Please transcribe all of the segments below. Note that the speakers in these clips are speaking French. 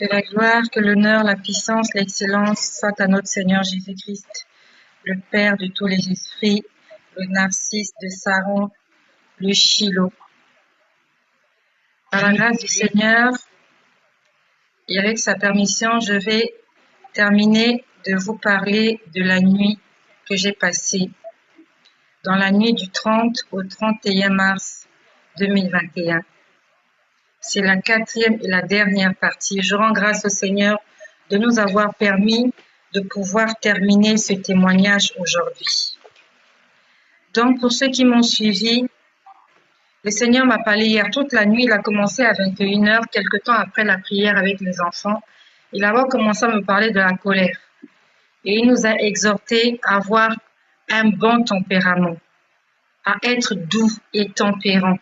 Que la gloire, que l'honneur, la puissance, l'excellence soient à notre Seigneur Jésus-Christ, le Père de tous les esprits, le Narcisse de Saron, le Shiloh. Par la grâce du Seigneur et avec sa permission, je vais terminer de vous parler de la nuit que j'ai passée dans la nuit du 30 au 31 mars 2021. C'est la quatrième et la dernière partie. Je rends grâce au Seigneur de nous avoir permis de pouvoir terminer ce témoignage aujourd'hui. Donc, pour ceux qui m'ont suivi, le Seigneur m'a parlé hier toute la nuit. Il a commencé à 21h, quelque temps après la prière avec les enfants. Il a commencé à me parler de la colère. Et il nous a exhortés à avoir un bon tempérament, à être doux et tempérant.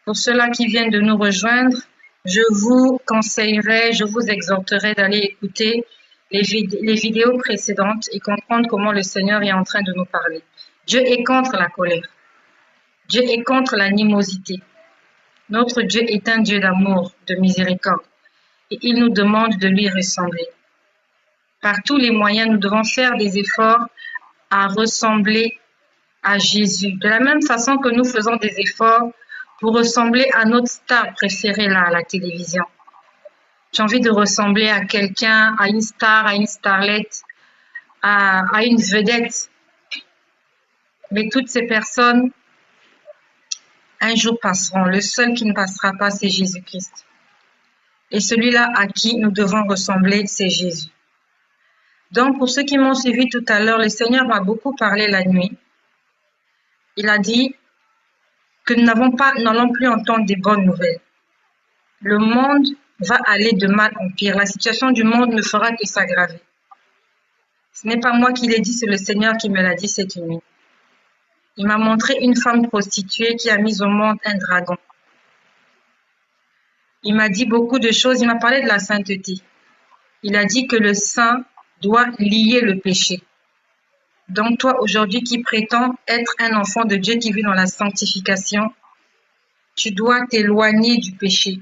Pour ceux-là qui viennent de nous rejoindre, je vous conseillerais, je vous exhorterais d'aller écouter les vidéos précédentes et comprendre comment le Seigneur est en train de nous parler. Dieu est contre la colère. Dieu est contre l'animosité. Notre Dieu est un Dieu d'amour, de miséricorde. Et il nous demande de lui ressembler. Par tous les moyens, nous devons faire des efforts à ressembler à Jésus. De la même façon que nous faisons des efforts pour ressembler à notre star préférée là, à la télévision. J'ai envie de ressembler à quelqu'un, à une star, à une starlette, à une vedette. Mais toutes ces personnes, un jour passeront. Le seul qui ne passera pas, c'est Jésus-Christ. Et celui-là à qui nous devons ressembler, c'est Jésus. Donc, pour ceux qui m'ont suivi tout à l'heure, le Seigneur m'a beaucoup parlé la nuit. Il a dit que nous n'allons plus entendre des bonnes nouvelles. Le monde va aller de mal en pire. La situation du monde ne fera que s'aggraver. Ce n'est pas moi qui l'ai dit, c'est le Seigneur qui me l'a dit cette nuit. Il m'a montré une femme prostituée qui a mis au monde un dragon. Il m'a dit beaucoup de choses. Il m'a parlé de la sainteté. Il a dit que le saint doit lier le péché. Donc toi, aujourd'hui, qui prétends être un enfant de Dieu qui vit dans la sanctification, tu dois t'éloigner du péché.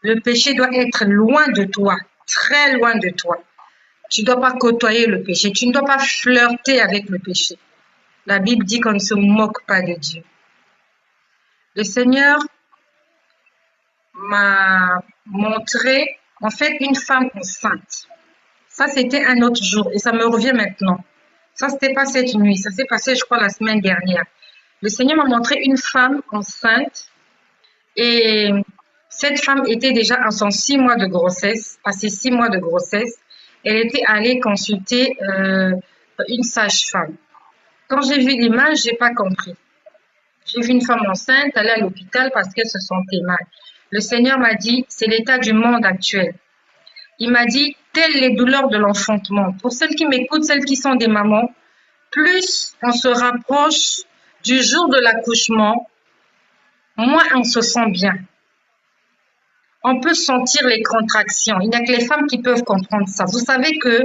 Le péché doit être loin de toi, très loin de toi. Tu ne dois pas côtoyer le péché. Tu ne dois pas flirter avec le péché. La Bible dit qu'on ne se moque pas de Dieu. Le Seigneur m'a montré, en fait, une femme enceinte. Ça, c'était un autre jour et ça me revient maintenant. Ça, c'était pas cette nuit. Ça s'est passé, je crois, la semaine dernière. Le Seigneur m'a montré une femme enceinte et cette femme était déjà à son 6 mois de grossesse, à ses 6 mois de grossesse. Elle était allée consulter une sage-femme. Quand j'ai vu l'image, j'ai pas compris. J'ai vu une femme enceinte aller à l'hôpital parce qu'elle se sentait mal. Le Seigneur m'a dit, c'est l'état du monde actuel. Il m'a dit, telles les douleurs de l'enfantement. Pour celles qui m'écoutent, celles qui sont des mamans, plus on se rapproche du jour de l'accouchement, moins on se sent bien. On peut sentir les contractions. Il n'y a que les femmes qui peuvent comprendre ça. Vous savez que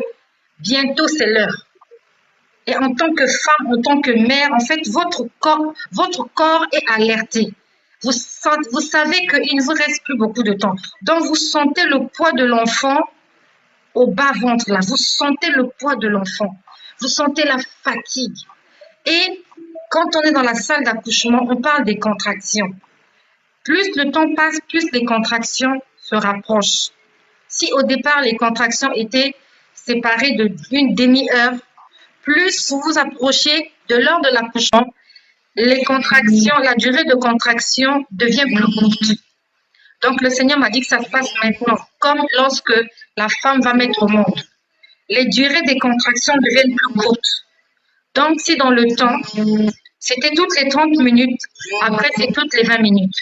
bientôt c'est l'heure. Et en tant que femme, en tant que mère, en fait, votre corps est alerté. Vous savez qu'il ne vous reste plus beaucoup de temps. Donc, vous sentez le poids de l'enfant au bas-ventre, là. Vous sentez le poids de l'enfant. Vous sentez la fatigue. Et quand on est dans la salle d'accouchement, on parle des contractions. Plus le temps passe, plus les contractions se rapprochent. Si au départ, les contractions étaient séparées d'une demi-heure, plus vous vous approchez de l'heure de l'accouchement, les contractions, la durée de contraction devient plus courte. Donc, le Seigneur m'a dit que ça se passe maintenant, comme lorsque la femme va mettre au monde. Les durées des contractions deviennent plus courtes. Donc, si dans le temps, c'était toutes les 30 minutes, après c'est toutes les 20 minutes,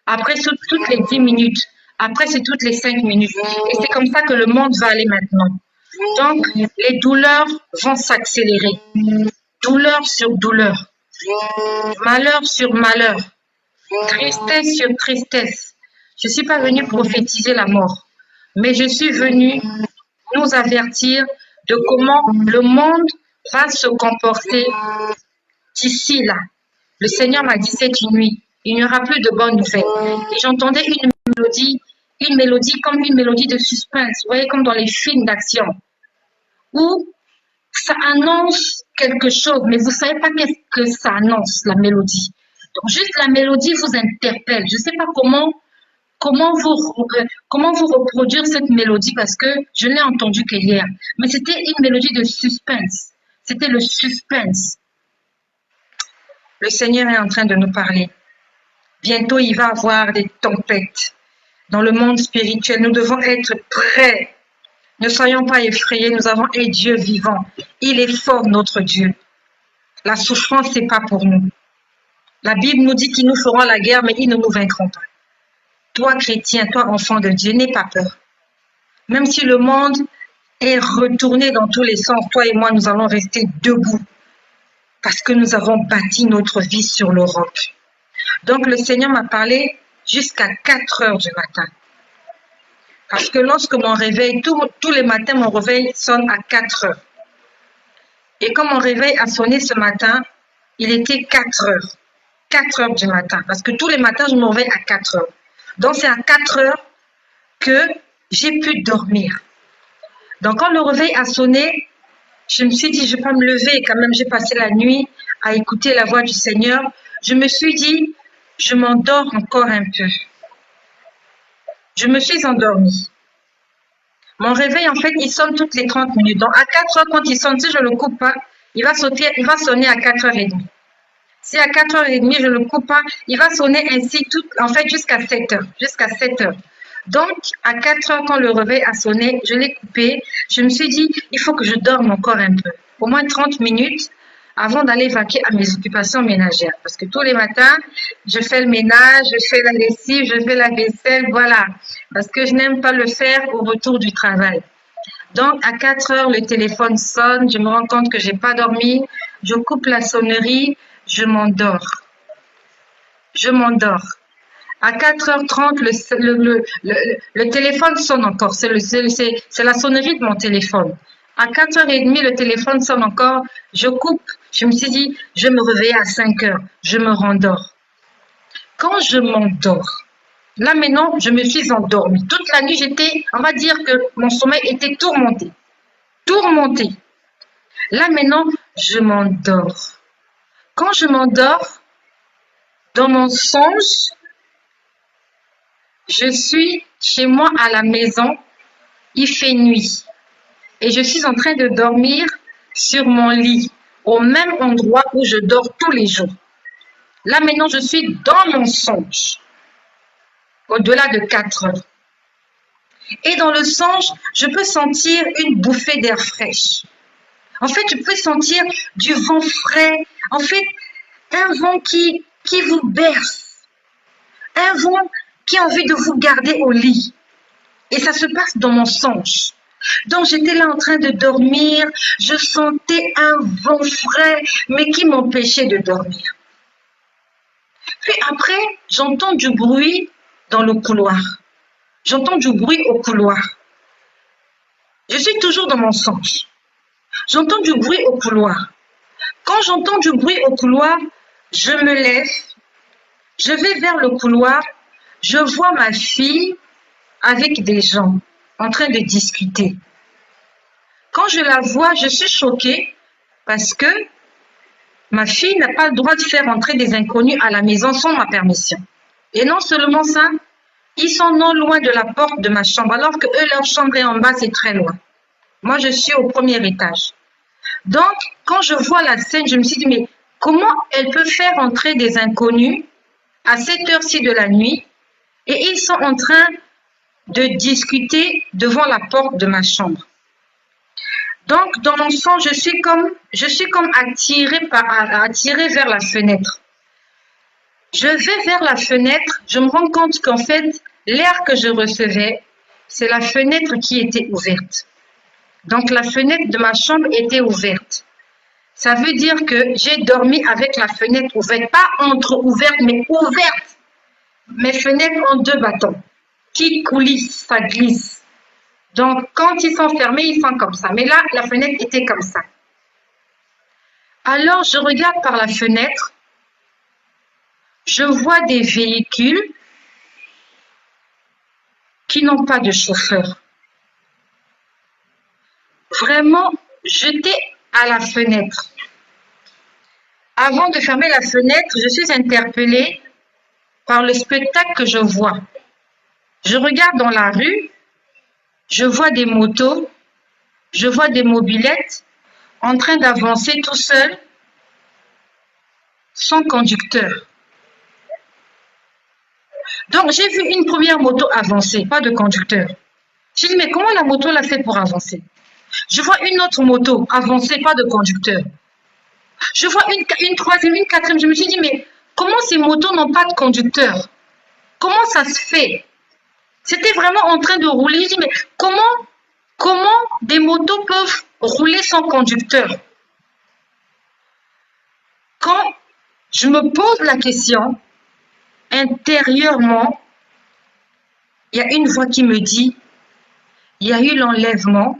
après c'est toutes les 10 minutes, après c'est toutes les 5 minutes. Et c'est comme ça que le monde va aller maintenant. Donc, les douleurs vont s'accélérer. Douleur sur douleur. Malheur sur malheur. Tristesse sur tristesse. Je ne suis pas venue prophétiser la mort, mais je suis venue nous avertir de comment le monde va se comporter d'ici là. Le Seigneur m'a dit cette nuit, il n'y aura plus de bonnes nouvelles. Et j'entendais une mélodie une mélodie comme une mélodie de suspense, vous voyez, comme dans les films d'action, où ça annonce quelque chose, mais vous ne savez pas qu'est-ce que ça annonce, la mélodie. Donc, juste la mélodie vous interpelle. Je ne sais pas comment vous reproduire cette mélodie parce que je l'ai entendue qu'hier. Mais c'était une mélodie de suspense. C'était le suspense. Le Seigneur est en train de nous parler. Bientôt, il va y avoir des tempêtes. Dans le monde spirituel, nous devons être prêts. Ne soyons pas effrayés, nous avons un Dieu vivant. Il est fort, notre Dieu. La souffrance, ce n'est pas pour nous. La Bible nous dit qu'ils nous feront la guerre, mais ils ne nous vaincront pas. Toi, chrétien, toi, enfant de Dieu, n'aie pas peur. Même si le monde est retourné dans tous les sens, toi et moi, nous allons rester debout parce que nous avons bâti notre vie sur le roc. Donc, le Seigneur m'a parlé jusqu'à 4 heures du matin. Parce que lorsque mon réveil, tous les matins, mon réveil sonne à 4 heures. Et quand mon réveil a sonné ce matin, il était 4 heures. 4 heures du matin. Parce que tous les matins, je me réveille à 4 heures. Donc, c'est à 4 heures que j'ai pu dormir. Donc, quand le réveil a sonné, je me suis dit, je ne vais pas me lever. Quand même, j'ai passé la nuit à écouter la voix du Seigneur. Je me suis dit, je m'endors encore un peu. Je me suis endormie. Mon réveil, en fait, il sonne toutes les 30 minutes. Donc, à 4 heures, quand il sonne, si je ne le coupe pas, il va sonner à 4h30. Si à 4h30, je ne le coupe pas, il va sonner ainsi jusqu'à 7 heures. Jusqu'à 7 heures. Donc, à 4 heures, quand le réveil a sonné, je l'ai coupé. Je me suis dit, il faut que je dorme encore un peu. Au moins 30 minutes avant d'aller vaquer à mes occupations ménagères. Parce que tous les matins, je fais le ménage, je fais la lessive, je fais la vaisselle, voilà. Parce que je n'aime pas le faire au retour du travail. Donc, à 4 heures, le téléphone sonne, je me rends compte que je n'ai pas dormi, je coupe la sonnerie, je m'endors. Je m'endors. À 4h30, le téléphone sonne encore. C'est la sonnerie de mon téléphone. À 4h30, le téléphone sonne encore. Je coupe. Je me suis dit, je me réveille à 5 heures. Je me rendors. Quand je m'endors, là maintenant, je me suis endormie. Toute la nuit, on va dire que mon sommeil était tourmenté. Tourmenté. Là maintenant, je m'endors. Quand je m'endors, dans mon songe, je suis chez moi à la maison, il fait nuit et je suis en train de dormir sur mon lit, au même endroit où je dors tous les jours. Là maintenant, je suis dans mon songe, au-delà de 4 heures. Et dans le songe, je peux sentir une bouffée d'air fraîche. En fait, je peux sentir du vent frais, en fait, un vent qui vous berce, un vent qui a envie de vous garder au lit. Et ça se passe dans mon songe. Donc, j'étais là en train de dormir. Je sentais un vent frais, mais qui m'empêchait de dormir. Puis après, j'entends du bruit dans le couloir. J'entends du bruit au couloir. Je suis toujours dans mon songe. J'entends du bruit au couloir. Quand j'entends du bruit au couloir, je me lève. Je vais vers le couloir. Je vois ma fille avec des gens en train de discuter. Quand je la vois, je suis choquée parce que ma fille n'a pas le droit de faire entrer des inconnus à la maison sans ma permission. Et non seulement ça, ils sont non loin de la porte de ma chambre, alors que eux, leur chambre est en bas, c'est très loin. Moi, je suis au premier étage. Donc, quand je vois la scène, je me suis dit, mais comment elle peut faire entrer des inconnus à cette heure-ci de la nuit et ils sont en train de discuter devant la porte de ma chambre. Donc, dans mon sens, je suis comme attirée vers la fenêtre. Je vais vers la fenêtre, je me rends compte qu'en fait, l'air que je recevais, c'est la fenêtre qui était ouverte. Donc, la fenêtre de ma chambre était ouverte. Ça veut dire que j'ai dormi avec la fenêtre ouverte, pas entre-ouverte, mais ouverte. Mes fenêtres ont 2 bâtons qui coulissent, ça glisse. Donc, quand ils sont fermés, ils sont comme ça. Mais là, la fenêtre était comme ça. Alors, je regarde par la fenêtre. Je vois des véhicules qui n'ont pas de chauffeur. Vraiment, j'étais à la fenêtre. Avant de fermer la fenêtre, je suis interpellée par le spectacle que je vois. Je regarde dans la rue, je vois des motos, je vois des mobylettes en train d'avancer tout seul, sans conducteur. Donc, j'ai vu une première moto avancer, pas de conducteur. J'ai dit, mais comment la moto l'a fait pour avancer? Je vois une autre moto avancer, pas de conducteur. Je vois une troisième, une quatrième. Je me suis dit, mais comment ces motos n'ont pas de conducteur? Comment ça se fait? C'était vraiment en train de rouler. Je dis, mais comment des motos peuvent rouler sans conducteur? Quand je me pose la question, intérieurement, il y a une voix qui me dit, il y a eu l'enlèvement,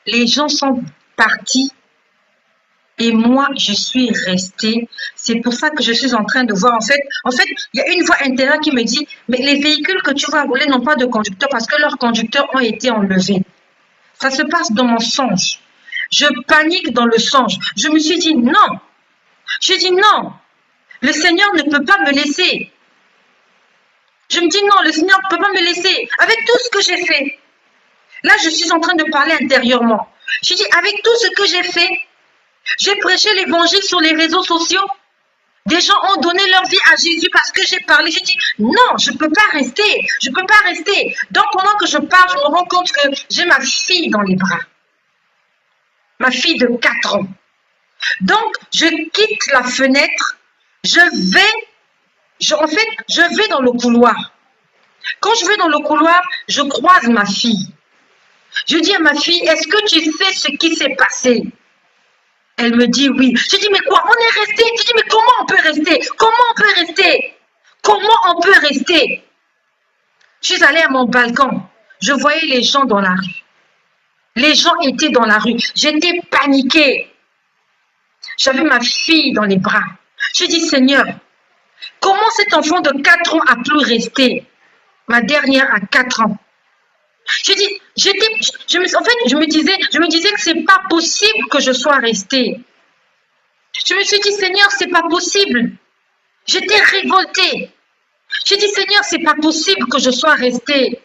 les gens sont partis et moi, je suis restée. C'est pour ça que je suis en train de voir. En fait, il y a une voix intérieure qui me dit, mais les véhicules que tu vas rouler n'ont pas de conducteur parce que leurs conducteurs ont été enlevés. Ça se passe dans mon songe. Je panique dans le songe. Je me suis dit, non. Je dis non. Le Seigneur ne peut pas me laisser. Je me dis non, le Seigneur ne peut pas me laisser. Avec tout ce que j'ai fait. Là, je suis en train de parler intérieurement. Je dis, avec tout ce que j'ai fait, j'ai prêché l'évangile sur les réseaux sociaux. Des gens ont donné leur vie à Jésus parce que j'ai parlé. J'ai dit, non, je ne peux pas rester. Je ne peux pas rester. Donc, pendant que je parle, je me rends compte que j'ai ma fille dans les bras. Ma fille de 4 ans. Donc, je quitte la fenêtre. Je vais dans le couloir. Quand je vais dans le couloir, je croise ma fille. Je dis à ma fille, est-ce que tu sais ce qui s'est passé? Elle me dit oui. Je dis, mais quoi? On est resté. Je dis, mais comment on peut rester? Comment on peut rester? Comment on peut rester? Je suis allée à mon balcon. Je voyais les gens dans la rue. Les gens étaient dans la rue. J'étais paniquée. J'avais ma fille dans les bras. Je dis, Seigneur, comment cet enfant de 4 ans a pu rester? Ma dernière a 4 ans. Je dis, je me disais que c'est pas possible que je sois restée. Je me suis dit, Seigneur, c'est pas possible. J'étais révoltée. J'ai dit, Seigneur, c'est pas possible que je sois restée.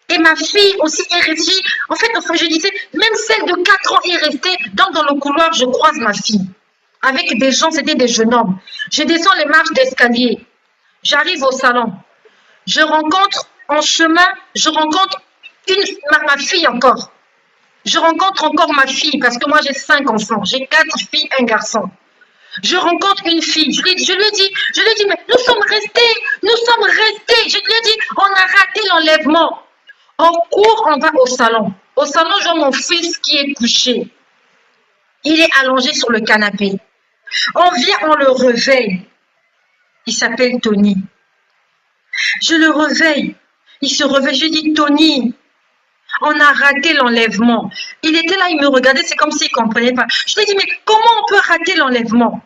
Et ma fille aussi est restée. En fait, je disais, même celle de 4 ans est restée. Donc, dans le couloir, je croise ma fille. Avec des gens, c'était des jeunes hommes. Je descends les marches d'escalier. J'arrive au salon. Je rencontre en chemin, je rencontre ma fille encore. Je rencontre encore ma fille parce que moi j'ai 5 enfants. J'ai 4 filles, un garçon. Je rencontre une fille. Je lui dis, mais nous sommes restés. Je lui ai dit, on a raté l'enlèvement. On court, on va au salon. Au salon, je vois mon fils qui est couché. Il est allongé sur le canapé. On vient, on le réveille. Il s'appelle Tony. Je le réveille. Il se réveille. Je dis, Tony, on a raté l'enlèvement. Il était là, il me regardait, c'est comme s'il ne comprenait pas. Je lui ai dit, mais comment on peut rater l'enlèvement?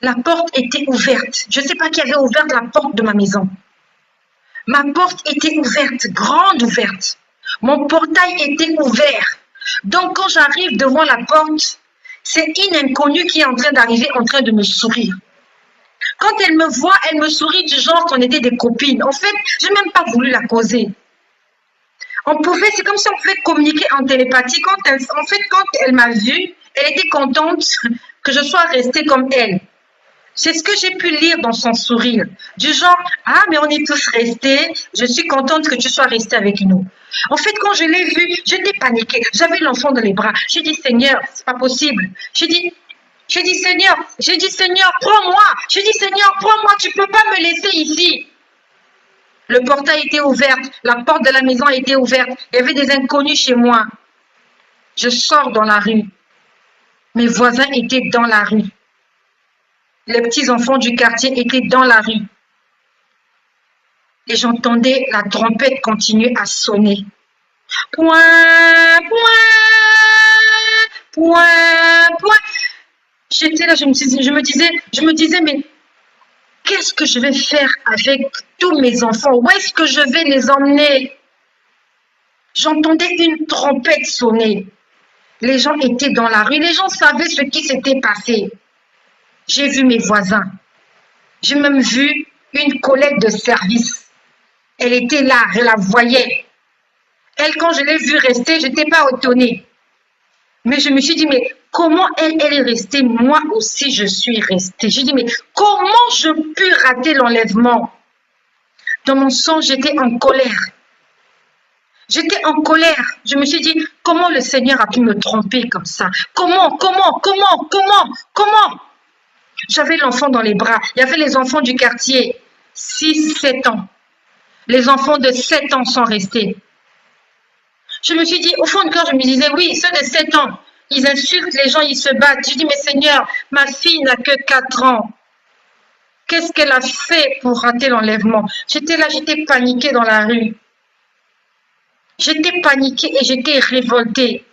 La porte était ouverte. Je ne sais pas qui avait ouvert la porte de ma maison. Ma porte était ouverte, grande ouverte. Mon portail était ouvert. Donc, quand j'arrive devant la porte, c'est une inconnue qui est en train d'arriver, en train de me sourire. Quand elle me voit, elle me sourit du genre qu'on était des copines. En fait, je n'ai même pas voulu la causer. C'est comme si on pouvait communiquer en télépathie. Quand elle m'a vue, elle était contente que je sois restée comme elle. C'est ce que j'ai pu lire dans son sourire. Du genre, ah, mais on est tous restés. Je suis contente que tu sois resté avec nous. En fait, quand je l'ai vue, j'étais paniquée. J'avais l'enfant dans les bras. J'ai dit, Seigneur, c'est pas possible. J'ai dit, Seigneur, prends-moi. J'ai dit, Seigneur, prends-moi. Tu peux pas me laisser ici. Le portail était ouvert. La porte de la maison était ouverte. Il y avait des inconnus chez moi. Je sors dans la rue. Mes voisins étaient dans la rue. Les petits-enfants du quartier étaient dans la rue. Et j'entendais la trompette continuer à sonner. Point, point, point, point. J'étais là, je me disais, mais qu'est-ce que je vais faire avec tous mes enfants? Où est-ce que je vais les emmener? J'entendais une trompette sonner. Les gens étaient dans la rue, les gens savaient ce qui s'était passé. J'ai vu mes voisins. J'ai même vu une collègue de service. Elle était là, je la voyais. Elle, quand je l'ai vue rester, je n'étais pas étonnée. Mais je me suis dit, mais comment elle est restée? Moi aussi, je suis restée. J'ai dit, mais comment je peux rater l'enlèvement? Dans mon sang, j'étais en colère. J'étais en colère. Je me suis dit, comment le Seigneur a pu me tromper comme ça? Comment? J'avais l'enfant dans les bras. Il y avait les enfants du quartier, 6, 7 ans. Les enfants de 7 ans sont restés. Je me suis dit, au fond de cœur, je me disais, oui, ceux de 7 ans, ils insultent les gens, ils se battent. Je dis, mais Seigneur, ma fille n'a que 4 ans. Qu'est-ce qu'elle a fait pour rater l'enlèvement? J'étais là, j'étais paniquée dans la rue. J'étais paniquée et j'étais révoltée.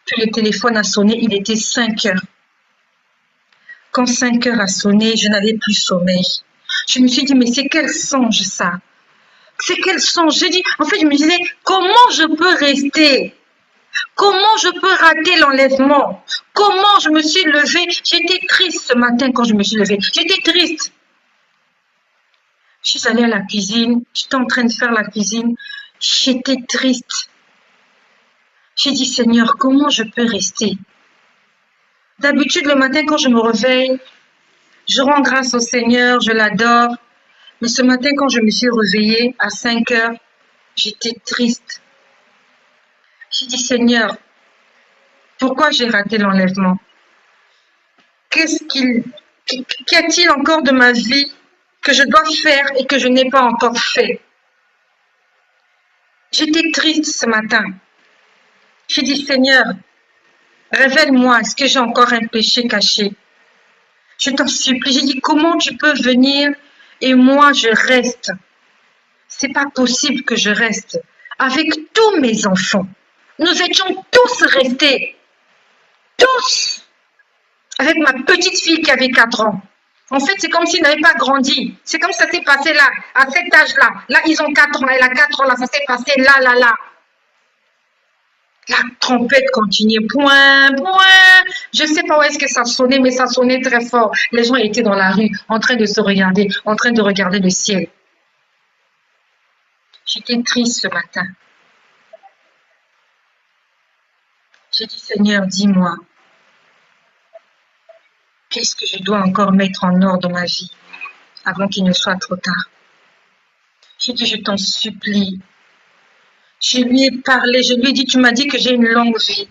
Puis le téléphone a sonné, il était 5 heures. Quand 5 heures a sonné, je n'avais plus sommeil. Je me suis dit, mais c'est quel songe ça? C'est quel songe? J'ai dit, en fait, je me disais, comment je peux rester? Comment je peux rater l'enlèvement? Comment je me suis levée? J'étais triste ce matin quand je me suis levée. J'étais triste. Je suis allée à la cuisine, j'étais en train de faire la cuisine, j'étais triste. J'ai dit, Seigneur, comment je peux rester? D'habitude, le matin, quand je me réveille, je rends grâce au Seigneur, je l'adore. Mais ce matin, quand je me suis réveillée à 5 heures, j'étais triste. J'ai dit, Seigneur, pourquoi j'ai raté l'enlèvement? Qu'y a-t-il encore de ma vie que je dois faire et que je n'ai pas encore fait? J'étais triste ce matin. J'ai dit, Seigneur, révèle-moi, est-ce que j'ai encore un péché caché? Je t'en supplie. J'ai dit, comment tu peux venir et moi je reste? C'est pas possible que je reste avec tous mes enfants. Nous étions tous restés. Tous. Avec ma petite fille qui avait 4 ans. En fait, c'est comme s'ils n'avaient pas grandi. C'est comme ça s'est passé là, à cet âge-là. Là, ils ont 4 ans. Elle a 4 ans, là, ça s'est passé là. La trompette continuait. Point. Je ne sais pas où est-ce que ça sonnait, mais ça sonnait très fort. Les gens étaient dans la rue, en train de se regarder, en train de regarder le ciel. J'étais triste ce matin. J'ai dit, Seigneur, dis-moi, qu'est-ce que je dois encore mettre en ordre dans ma vie avant qu'il ne soit trop tard? J'ai dit, je t'en supplie. Je lui ai parlé, je lui ai dit, tu m'as dit que j'ai une longue vie.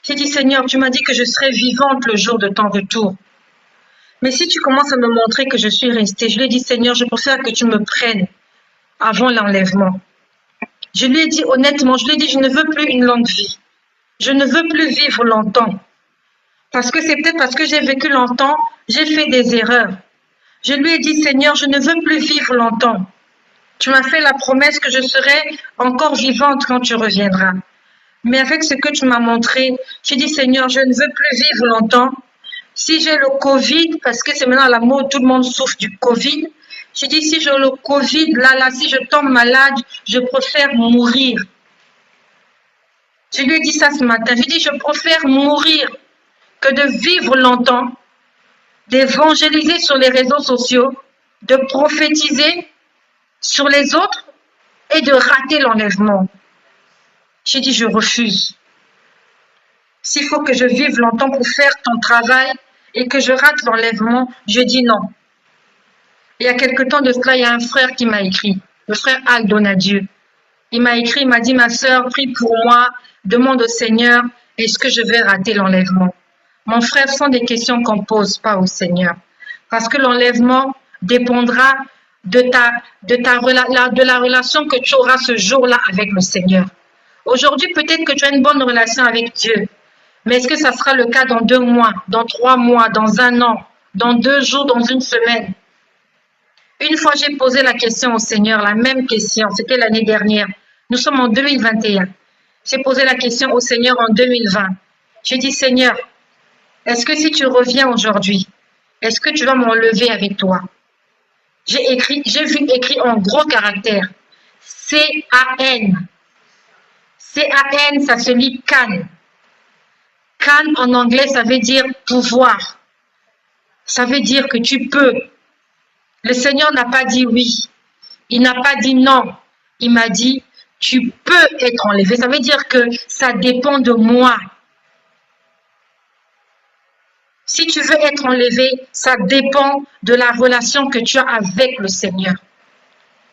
J'ai dit, Seigneur, tu m'as dit que je serais vivante le jour de ton retour. Mais si tu commences à me montrer que je suis restée, je lui ai dit, Seigneur, je préfère que tu me prennes avant l'enlèvement. Je lui ai dit honnêtement, je lui ai dit, je ne veux plus une longue vie. Je ne veux plus vivre longtemps. Parce que c'est peut-être parce que j'ai vécu longtemps, j'ai fait des erreurs. Je lui ai dit, Seigneur, je ne veux plus vivre longtemps. Tu m'as fait la promesse que je serai encore vivante quand tu reviendras. Mais avec ce que tu m'as montré, j'ai dit, Seigneur, je ne veux plus vivre longtemps. Si j'ai le Covid, parce que c'est maintenant la mode, tout le monde souffre du Covid. J'ai dit, si j'ai le Covid, là, si je tombe malade, je préfère mourir. Je lui ai dit ça ce matin. J'ai dit, je préfère mourir que de vivre longtemps, d'évangéliser sur les réseaux sociaux, de prophétiser sur les autres et de rater l'enlèvement. J'ai dit, je refuse. S'il faut que je vive longtemps pour faire ton travail et que je rate l'enlèvement, je dis non. Il y a quelque temps de cela, il y a un frère qui m'a écrit, le frère Aldonadieu. Il m'a écrit, il m'a dit, ma sœur, prie pour moi, demande au Seigneur, est-ce que je vais rater l'enlèvement? Mon frère, ce sont des questions qu'on ne pose pas au Seigneur. Parce que l'enlèvement dépendra de la relation que tu auras ce jour-là avec le Seigneur. Aujourd'hui, peut-être que tu as une bonne relation avec Dieu. Mais est-ce que ça sera le cas dans 2 mois, dans 3 mois, dans 1 an, dans 2 jours, dans 1 semaine? Une fois, j'ai posé la question au Seigneur, la même question. C'était l'année dernière. Nous sommes en 2021. J'ai posé la question au Seigneur en 2020. J'ai dit, Seigneur, Est-ce que si tu reviens aujourd'hui, est-ce que tu vas m'enlever avec toi? J'ai vu écrit en gros caractère. C-A-N. C-A-N, ça se lit can. Can en anglais, ça veut dire pouvoir. Ça veut dire que tu peux. Le Seigneur n'a pas dit oui. Il n'a pas dit non. Il m'a dit, tu peux être enlevé. Ça veut dire que ça dépend de moi. Si tu veux être enlevé, ça dépend de la relation que tu as avec le Seigneur.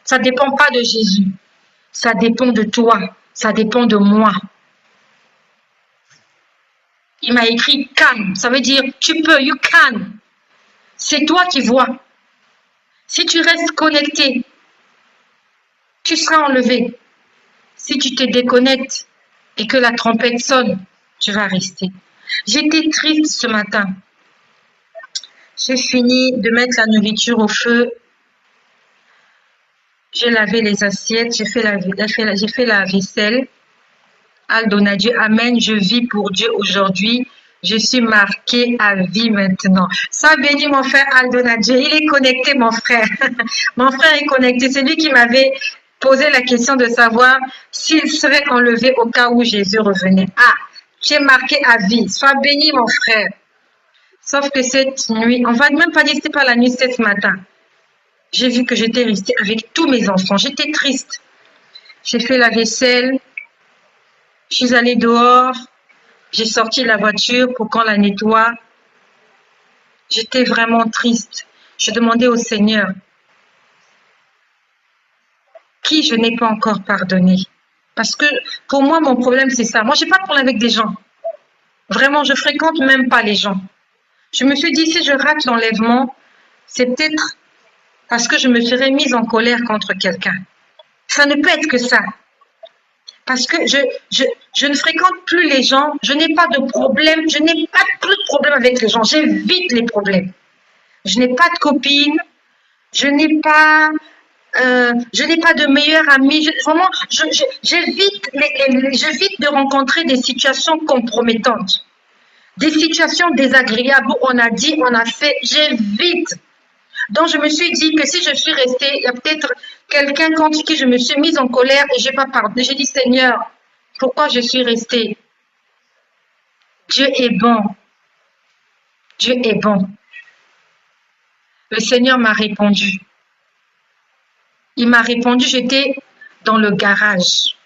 Ça ne dépend pas de Jésus. Ça dépend de toi. Ça dépend de moi. Il m'a écrit can. Ça veut dire tu peux, you can. C'est toi qui vois. Si tu restes connecté, tu seras enlevé. Si tu te déconnectes et que la trompette sonne, tu vas rester. J'étais triste ce matin. J'ai fini de mettre la nourriture au feu. J'ai lavé les assiettes, j'ai fait la vaisselle. Aldona Dieu, amen, je vis pour Dieu aujourd'hui. Je suis marquée à vie maintenant. Sois béni mon frère Aldona Dieu, il est connecté mon frère. Mon frère est connecté, c'est lui qui m'avait posé la question de savoir s'il serait enlevé au cas où Jésus revenait. Ah, tu es marqué à vie, sois béni mon frère. Sauf que cette nuit, on va même pas dire que c'était pas la nuit, c'était ce matin. J'ai vu que j'étais restée avec tous mes enfants. J'étais triste. J'ai fait la vaisselle. Je suis allée dehors. J'ai sorti la voiture pour qu'on la nettoie. J'étais vraiment triste. Je demandais au Seigneur qui je n'ai pas encore pardonné. Parce que pour moi, mon problème, c'est ça. Moi, j'ai pas de problème avec des gens. Vraiment, je fréquente même pas les gens. Je me suis dit, si je rate l'enlèvement, c'est peut-être parce que je me serais mise en colère contre quelqu'un. Ça ne peut être que ça. Parce que je ne fréquente plus les gens, je n'ai pas de problème, je n'ai pas plus de problème avec les gens, j'évite les problèmes. Je n'ai pas de copine, je n'ai pas de meilleur ami. Vraiment, j'évite de rencontrer des situations compromettantes, des situations désagréables où on a dit, on a fait, j'évite. Donc, je me suis dit que si je suis restée, il y a peut-être quelqu'un contre qui je me suis mise en colère et je n'ai pas pardonné. J'ai dit, Seigneur, pourquoi je suis restée? Dieu est bon. Dieu est bon. Le Seigneur m'a répondu. Il m'a répondu, j'étais dans le garage.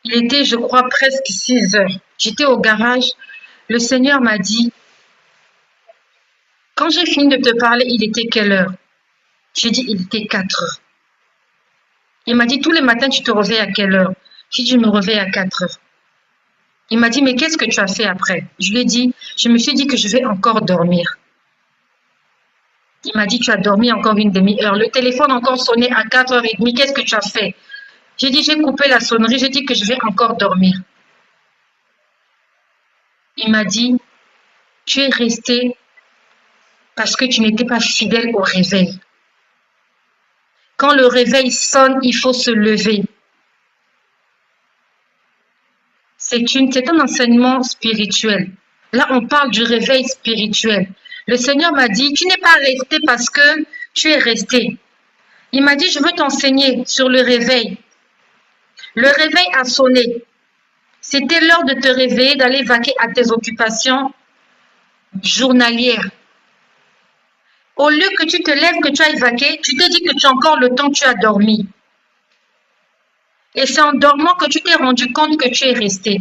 Il était, je crois, presque 6 heures. J'étais au garage. Le Seigneur m'a dit, quand j'ai fini de te parler, il était quelle heure? J'ai dit, il était 4 heures. Il m'a dit, tous les matins, tu te réveilles à quelle heure? J'ai dit, je me réveille à 4 heures. Il m'a dit, mais qu'est-ce que tu as fait après? Je lui ai dit, je me suis dit que je vais encore dormir. Il m'a dit, tu as dormi encore une demi-heure. Le téléphone a encore sonné à 4h30. Qu'est-ce que tu as fait? J'ai dit, j'ai coupé la sonnerie. J'ai dit que je vais encore dormir. Il m'a dit, tu es resté parce que tu n'étais pas fidèle au réveil. Quand le réveil sonne, il faut se lever. C'est un enseignement spirituel. Là, on parle du réveil spirituel. Le Seigneur m'a dit, tu n'es pas resté parce que tu es resté. Il m'a dit, je veux t'enseigner sur le réveil. Le réveil a sonné. C'était l'heure de te réveiller, d'aller vaquer à tes occupations journalières. Au lieu que tu te lèves, que tu ailles vaquer, tu te dis que tu as encore le temps, tu as dormi. Et c'est en dormant que tu t'es rendu compte que tu es resté.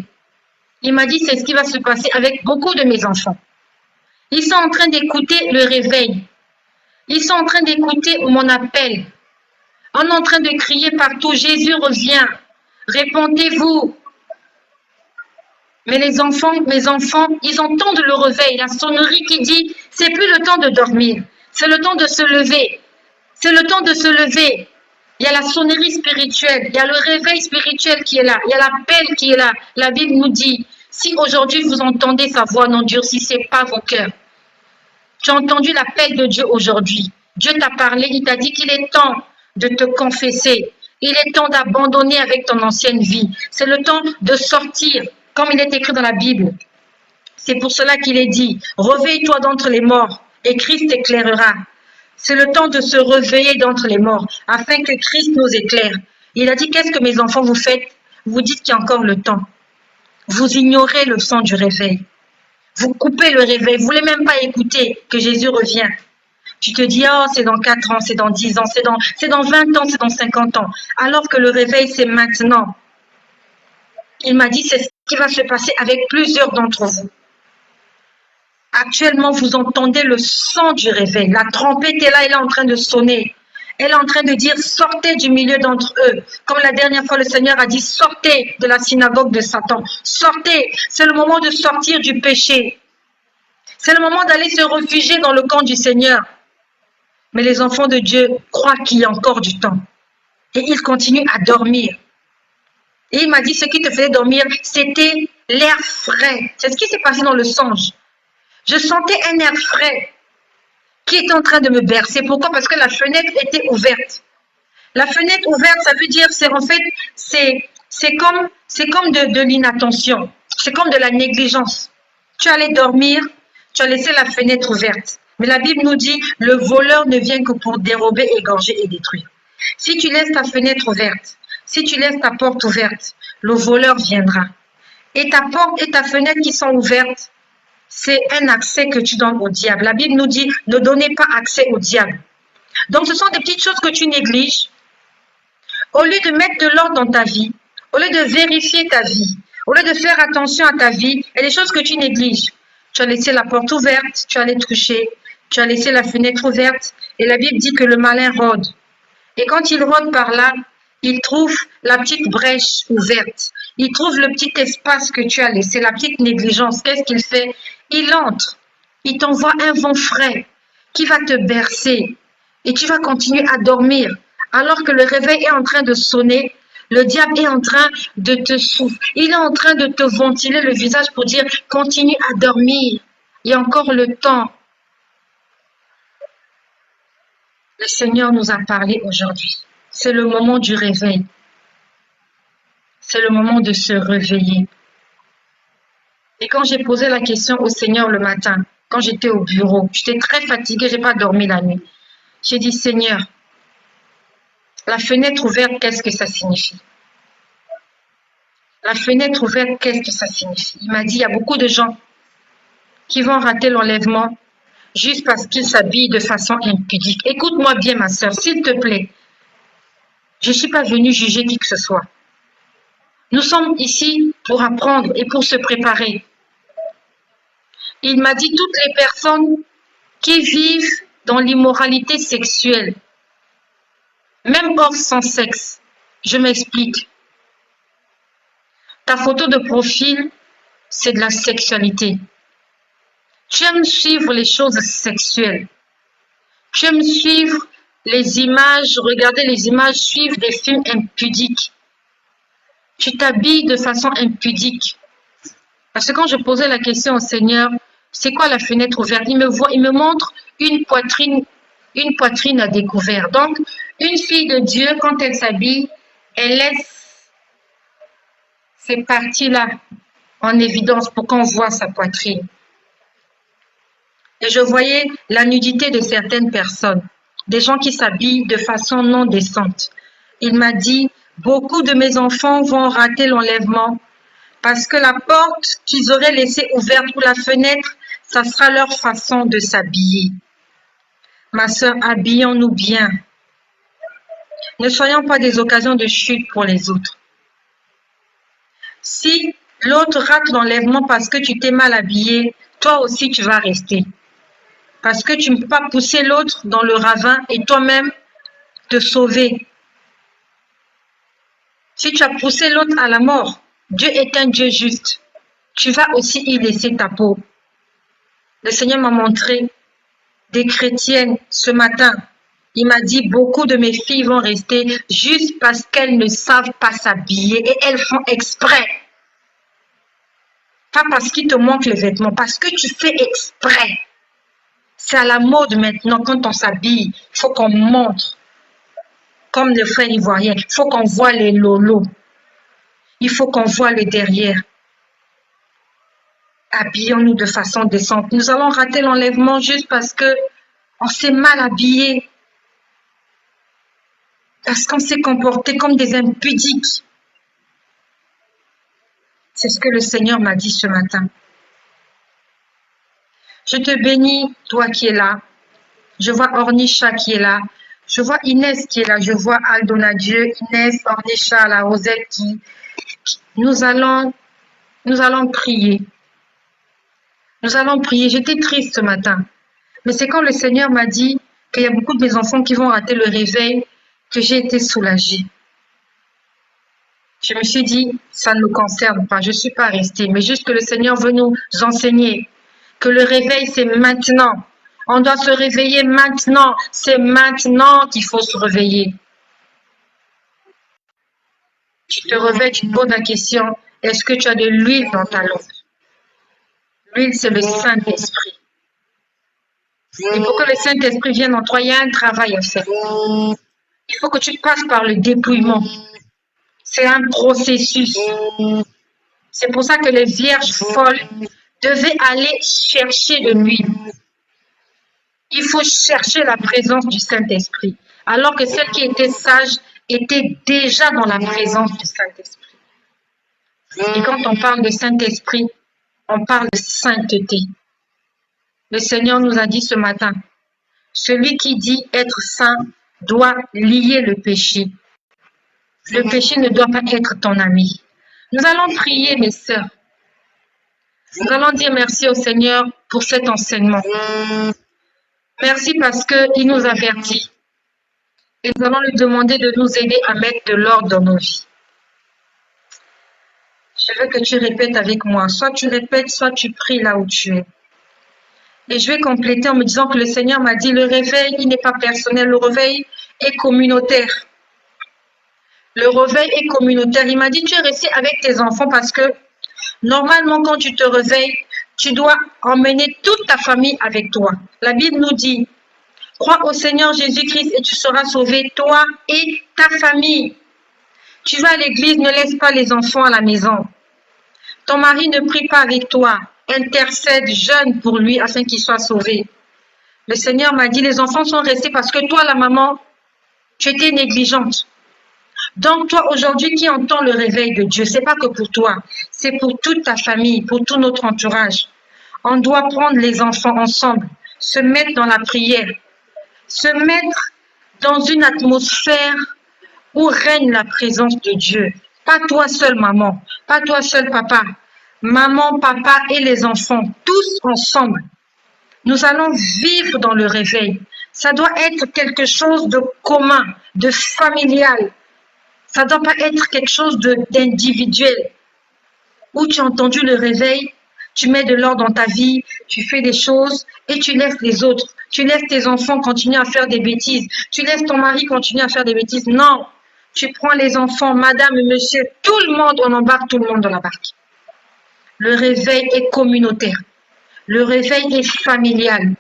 Il m'a dit, c'est ce qui va se passer avec beaucoup de mes enfants. Ils sont en train d'écouter le réveil. Ils sont en train d'écouter mon appel. On est en train de crier partout, Jésus revient. Répondez-vous. Mais mes enfants, ils entendent le réveil, la sonnerie qui dit, c'est plus le temps de dormir. C'est le temps de se lever. C'est le temps de se lever. Il y a la sonnerie spirituelle, il y a le réveil spirituel qui est là, il y a l'appel qui est là. La Bible nous dit, si aujourd'hui vous entendez sa voix, n'endurcissez pas vos cœurs. Tu as entendu l'appel de Dieu aujourd'hui. Dieu t'a parlé, il t'a dit qu'il est temps de te confesser. Il est temps d'abandonner avec ton ancienne vie. C'est le temps de sortir, comme il est écrit dans la Bible. C'est pour cela qu'il est dit, réveille-toi d'entre les morts et Christ t'éclairera. C'est le temps de se réveiller d'entre les morts afin que Christ nous éclaire. Il a dit, qu'est-ce que mes enfants vous faites? Vous dites qu'il y a encore le temps. Vous ignorez le son du réveil. Vous coupez le réveil. Vous voulez même pas écouter que Jésus revient. Tu te dis, oh, c'est dans 4 ans, c'est dans 10 ans, c'est dans 20 ans, c'est dans 50 ans. Alors que le réveil, c'est maintenant. Il m'a dit, c'est ce qui va se passer avec plusieurs d'entre vous. Actuellement, vous entendez le son du réveil. La trompette est là, elle est en train de sonner. Elle est en train de dire, sortez du milieu d'entre eux. Comme la dernière fois, le Seigneur a dit, sortez de la synagogue de Satan. Sortez. C'est le moment de sortir du péché. C'est le moment d'aller se réfugier dans le camp du Seigneur. Mais les enfants de Dieu croient qu'il y a encore du temps. Et ils continuent à dormir. Et il m'a dit, ce qui te faisait dormir, c'était l'air frais. C'est ce qui s'est passé dans le songe. Je sentais un air frais qui était en train de me bercer. Pourquoi? Parce que la fenêtre était ouverte. La fenêtre ouverte, ça veut dire, c'est comme de l'inattention. C'est comme de la négligence. Tu allais dormir, tu as laissé la fenêtre ouverte. Mais la Bible nous dit, le voleur ne vient que pour dérober, égorger et détruire. Si tu laisses ta fenêtre ouverte, si tu laisses ta porte ouverte, le voleur viendra. Et ta porte et ta fenêtre qui sont ouvertes, c'est un accès que tu donnes au diable. La Bible nous dit, ne donnez pas accès au diable. Donc, ce sont des petites choses que tu négliges. Au lieu de mettre de l'ordre dans ta vie, au lieu de vérifier ta vie, au lieu de faire attention à ta vie, il y a des choses que tu négliges. Tu as laissé la porte ouverte, tu as les toucher, tu as laissé la fenêtre ouverte, et la Bible dit que le malin rôde. Et quand il rôde par là, il trouve la petite brèche ouverte. Il trouve le petit espace que tu as laissé, la petite négligence. Qu'est-ce qu'il fait? Il entre. Il t'envoie un vent frais qui va te bercer. Et tu vas continuer à dormir. Alors que le réveil est en train de sonner, le diable est en train de te souffler. Il est en train de te ventiler le visage pour dire, continue à dormir. Il y a encore le temps. Le Seigneur nous a parlé aujourd'hui. C'est le moment du réveil. C'est le moment de se réveiller. Et quand j'ai posé la question au Seigneur le matin, quand j'étais au bureau, j'étais très fatiguée, je n'ai pas dormi la nuit. J'ai dit, Seigneur, la fenêtre ouverte, qu'est-ce que ça signifie? La fenêtre ouverte, qu'est-ce que ça signifie? Il m'a dit, il y a beaucoup de gens qui vont rater l'enlèvement juste parce qu'ils s'habillent de façon impudique. Écoute-moi bien, ma soeur, s'il te plaît. Je ne suis pas venue juger qui que ce soit. Nous sommes ici pour apprendre et pour se préparer. Il m'a dit toutes les personnes qui vivent dans l'immoralité sexuelle, même hors sans sexe. Je m'explique. Ta photo de profil, c'est de la sexualité. Tu aimes suivre les choses sexuelles. Tu aimes suivre les images, regarder les images, suivre des films impudiques. Tu t'habilles de façon impudique. Parce que quand je posais la question au Seigneur, c'est quoi la fenêtre ouverte? Il me montre une poitrine à découvert. Donc, une fille de Dieu, quand elle s'habille, elle laisse ces parties-là en évidence pour qu'on voit sa poitrine. Et je voyais la nudité de certaines personnes, des gens qui s'habillent de façon non décente. Il m'a dit, beaucoup de mes enfants vont rater l'enlèvement parce que la porte qu'ils auraient laissée ouverte ou la fenêtre, ça sera leur façon de s'habiller. Ma sœur, habillons-nous bien. Ne soyons pas des occasions de chute pour les autres. Si l'autre rate l'enlèvement parce que tu t'es mal habillé, toi aussi tu vas rester. Parce que tu ne peux pas pousser l'autre dans le ravin et toi-même te sauver. Si tu as poussé l'autre à la mort, Dieu est un Dieu juste. Tu vas aussi y laisser ta peau. Le Seigneur m'a montré des chrétiennes ce matin. Il m'a dit, beaucoup de mes filles vont rester juste parce qu'elles ne savent pas s'habiller et elles font exprès. Pas parce qu'il te manque les vêtements, parce que tu fais exprès. C'est à la mode maintenant, quand on s'habille, il faut qu'on montre. Comme le frère ivoirien, il faut qu'on voit les lolos. Il faut qu'on voit le derrière. habillons-nous de façon décente. Nous allons rater l'enlèvement juste parce que on s'est mal habillé, parce qu'on s'est comporté comme des impudiques. C'est ce que le Seigneur m'a dit ce matin. Je te bénis, toi qui es là. Je vois Ornisha qui est là. Je vois Inès qui est là. Je vois Aldonadieu, Inès, Ornisha, la Rosette qui... Nous allons prier. Nous allons prier. J'étais triste ce matin. Mais c'est quand le Seigneur m'a dit qu'il y a beaucoup de mes enfants qui vont rater le réveil que j'ai été soulagée. Je me suis dit, ça ne me concerne pas. Je ne suis pas restée. Mais juste que le Seigneur veut nous enseigner que le réveil, c'est maintenant. On doit se réveiller maintenant. C'est maintenant qu'il faut se réveiller. Tu te réveilles, tu te poses la question, est-ce que tu as de l'huile dans ta lampe? L'huile, c'est le Saint-Esprit. Et pour que le Saint-Esprit vienne en toi, il y a un travail à faire. Il faut que tu passes par le dépouillement. C'est un processus. C'est pour ça que les vierges folles devaient aller chercher de l'huile. Il faut chercher la présence du Saint-Esprit. Alors que celles qui étaient sages étaient déjà dans la présence du Saint-Esprit. Et quand on parle de Saint-Esprit, on parle de sainteté. Le Seigneur nous a dit ce matin, celui qui dit être saint doit lier le péché. Le péché ne doit pas être ton ami. Nous allons prier, mes sœurs. Nous allons dire merci au Seigneur pour cet enseignement. Merci parce qu'il nous avertit. Et nous allons lui demander de nous aider à mettre de l'ordre dans nos vies. Je veux que tu répètes avec moi. Soit tu répètes, soit tu pries là où tu es. Et je vais compléter en me disant que le Seigneur m'a dit, le réveil, il n'est pas personnel, le réveil est communautaire. Le réveil est communautaire. Il m'a dit, tu es resté avec tes enfants parce que normalement, quand tu te réveilles, tu dois emmener toute ta famille avec toi. La Bible nous dit, crois au Seigneur Jésus-Christ et tu seras sauvé, toi et ta famille. Tu vas à l'église, ne laisse pas les enfants à la maison. Ton mari ne prie pas avec toi. Intercède, jeûne pour lui afin qu'il soit sauvé. Le Seigneur m'a dit, les enfants sont restés parce que toi, la maman, tu étais négligente. Donc toi, aujourd'hui, qui entend le réveil de Dieu, c'est pas que pour toi, c'est pour toute ta famille, pour tout notre entourage. On doit prendre les enfants ensemble, se mettre dans la prière, se mettre dans une atmosphère où règne la présence de Dieu. Pas toi seul, maman, pas toi seul, papa. Maman, papa et les enfants, tous ensemble. Nous allons vivre dans le réveil. Ça doit être quelque chose de commun, de familial. Ça ne doit pas être quelque chose d'individuel. Où tu as entendu le réveil, tu mets de l'ordre dans ta vie, tu fais des choses et tu laisses les autres. Tu laisses tes enfants continuer à faire des bêtises. Tu laisses ton mari continuer à faire des bêtises. Non, tu prends les enfants, madame et monsieur, tout le monde, on embarque tout le monde dans la barque. Le réveil est communautaire. Le réveil est familial.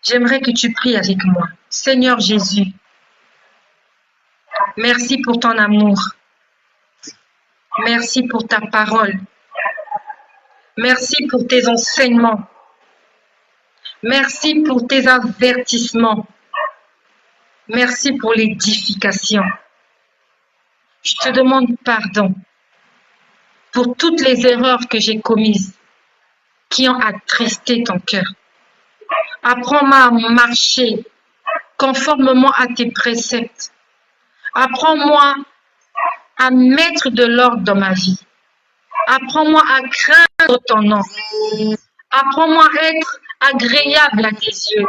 J'aimerais que tu pries avec moi. Seigneur Jésus, merci pour ton amour. Merci pour ta parole. Merci pour tes enseignements. Merci pour tes avertissements. Merci pour l'édification. Je te demande pardon pour toutes les erreurs que j'ai commises qui ont attristé ton cœur. Apprends-moi à marcher conformément à tes préceptes. Apprends-moi à mettre de l'ordre dans ma vie. Apprends-moi à craindre ton nom. Apprends-moi à être agréable à tes yeux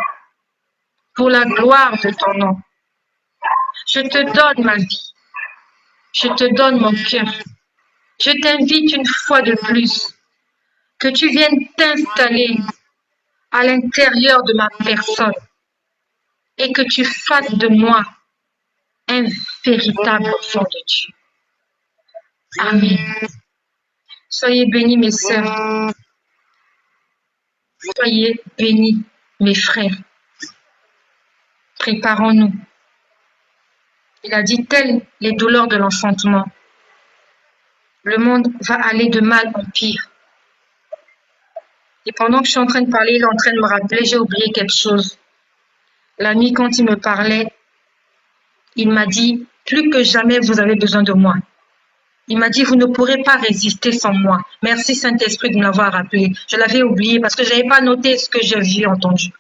pour la gloire de ton nom. Je te donne ma vie. Je te donne mon cœur. Je t'invite une fois de plus que tu viennes t'installer à l'intérieur de ma personne et que tu fasses de moi un véritable enfant de Dieu. Amen. Soyez bénis, mes sœurs. Soyez bénis, mes frères. Préparons-nous. Il a dit, telles les douleurs de l'enfantement. Le monde va aller de mal en pire. Et pendant que je suis en train de parler, il est en train de me rappeler, j'ai oublié quelque chose. La nuit, quand il me parlait, il m'a dit, plus que jamais, vous avez besoin de moi. Il m'a dit, vous ne pourrez pas résister sans moi. Merci Saint-Esprit de me l'avoir rappelé. Je l'avais oublié parce que je n'avais pas noté ce que j'ai vu, entendu.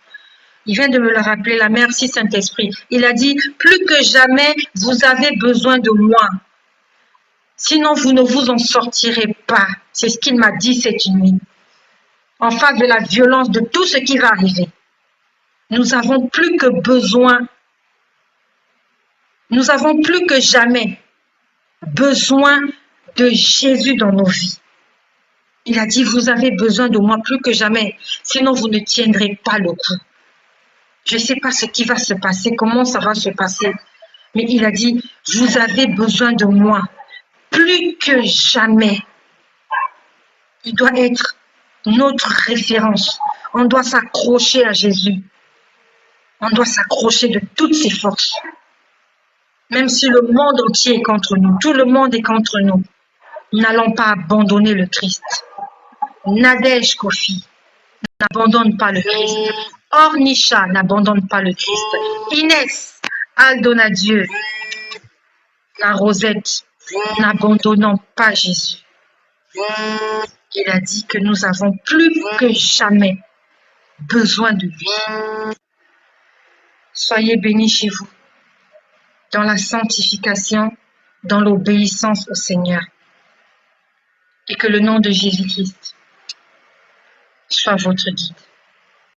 Il vient de me le rappeler, là. Merci Saint-Esprit. Il a dit, plus que jamais, vous avez besoin de moi. Sinon, vous ne vous en sortirez pas. C'est ce qu'il m'a dit cette nuit. En face de la violence de tout ce qui va arriver. Nous avons plus que besoin. Nous avons plus que jamais besoin de Jésus dans nos vies. Il a dit, vous avez besoin de moi plus que jamais. Sinon, vous ne tiendrez pas le coup. Je ne sais pas ce qui va se passer, comment ça va se passer. Mais il a dit, vous avez besoin de moi plus que jamais. Il doit être notre référence. On doit s'accrocher à Jésus. On doit s'accrocher de toutes ses forces. Même si le monde entier est contre nous, tout le monde est contre nous, n'allons pas abandonner le Christ. Nadège Kofi n'abandonne pas le Christ. Ornisha n'abandonne pas le Christ. Inès Aldonadieu, la Rosette, n'abandonnons pas Jésus. Il a dit que nous avons plus que jamais besoin de lui. Soyez bénis chez vous, dans la sanctification, dans l'obéissance au Seigneur. Et que le nom de Jésus-Christ soit votre guide.